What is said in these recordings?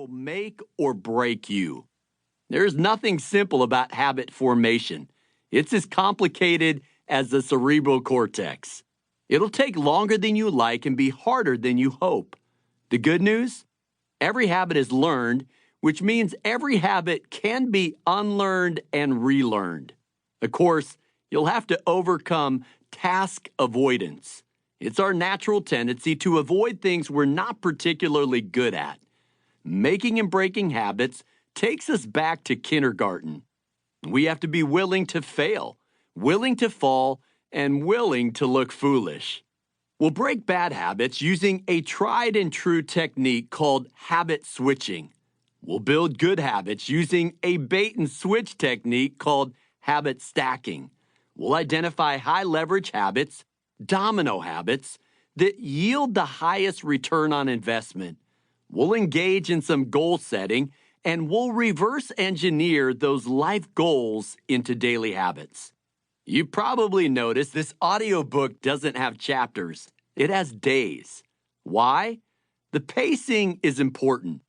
will make or break you. There's nothing simple about habit formation. It's as complicated as the cerebral cortex. It'll take longer than you like and be harder than you hope. The good news? Every habit is learned, which means every habit can be unlearned and relearned. Of course, you'll have to overcome task avoidance. It's our natural tendency to avoid things we're not particularly good at. Making and breaking habits takes us back to kindergarten. We have to be willing to fail, willing to fall, and willing to look foolish. We'll break bad habits using a tried and true technique called habit switching. We'll build good habits using a bait and switch technique called habit stacking. We'll identify high leverage habits, domino habits, that yield the highest return on investment. We'll engage in some goal setting, and we'll reverse engineer those life goals into daily habits. You probably noticed this audiobook doesn't have chapters. It has days. Why? The pacing is important.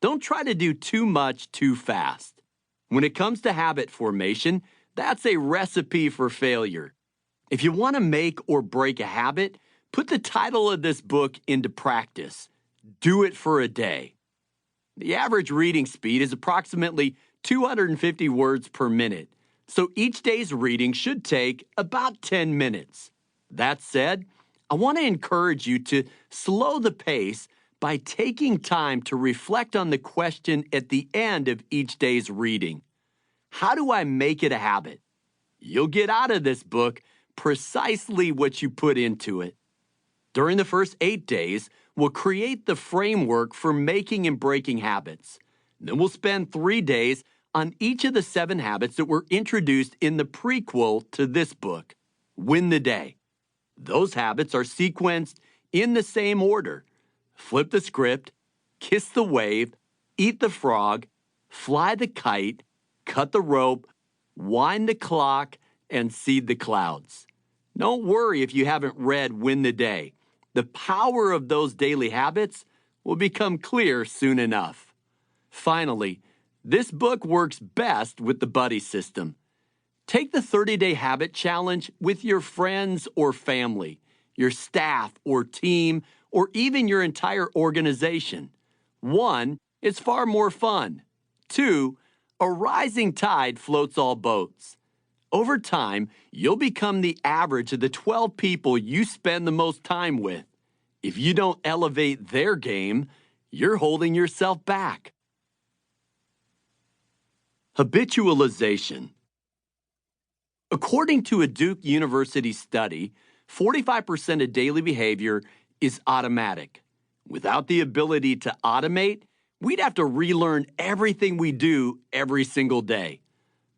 Don't try to do too much too fast. When it comes to habit formation, that's a recipe for failure. If you want to make or break a habit, put the title of this book into practice. Do it for a day. The average reading speed is approximately 250 words per minute, so each day's reading should take about 10 minutes. That said, I want to encourage you to slow the pace by taking time to reflect on the question at the end of each day's reading. How do I make it a habit? You'll get out of this book precisely what you put into it. During the first 8 days, we'll create the framework for making and breaking habits. Then we'll spend 3 days on each of the 7 habits that were introduced in the prequel to this book, Win the Day. Those habits are sequenced in the same order: flip the script, kiss the wave, eat the frog, fly the kite, cut the rope, wind the clock, and seed the clouds. Don't worry if you haven't read Win the Day. The power of those daily habits will become clear soon enough. Finally, this book works best with the buddy system. Take the 30-day habit challenge with your friends or family, your staff or team, or even your entire organization. 1, it's far more fun. 2, a rising tide floats all boats. Over time, you'll become the average of the 12 people you spend the most time with. If you don't elevate their game, you're holding yourself back. Habitualization. According to a Duke University study, 45% of daily behavior is automatic. Without the ability to automate, we'd have to relearn everything we do every single day.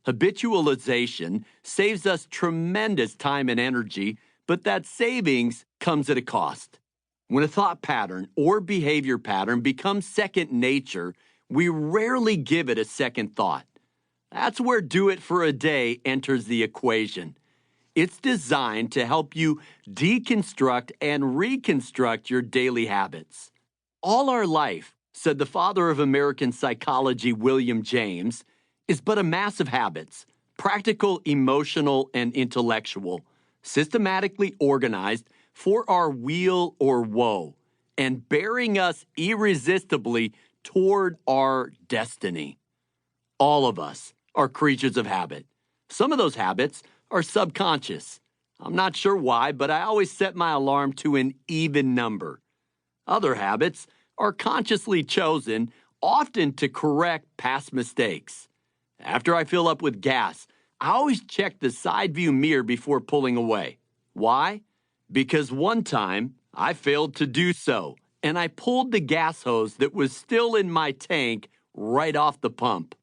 Habitualization saves us tremendous time and energy, but that savings comes at a cost. When a thought pattern or behavior pattern becomes second nature, we rarely give it a second thought. That's where Do It for a Day enters the equation. It's designed to help you deconstruct and reconstruct your daily habits. All our life, said the father of American psychology, William James, is but a mass of habits, practical, emotional, and intellectual, systematically organized for our weal or woe, and bearing us irresistibly toward our destiny. All of us are creatures of habit. Some of those habits are subconscious. I'm not sure why, but I always set my alarm to an even number. Other habits are consciously chosen, often to correct past mistakes. After I fill up with gas, I always check the side view mirror before pulling away. Why? Because one time I failed to do so, and I pulled the gas hose that was still in my tank right off the pump.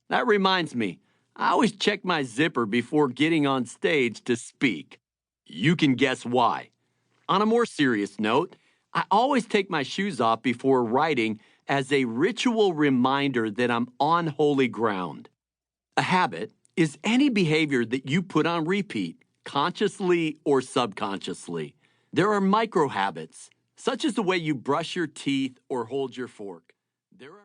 That reminds me, I always check my zipper before getting on stage to speak. You can guess why. On a more serious note, I always take my shoes off before writing as a ritual reminder that I'm on holy ground. A habit is any behavior that you put on repeat, consciously or subconsciously. There are micro habits, such as the way you brush your teeth or hold your fork. There are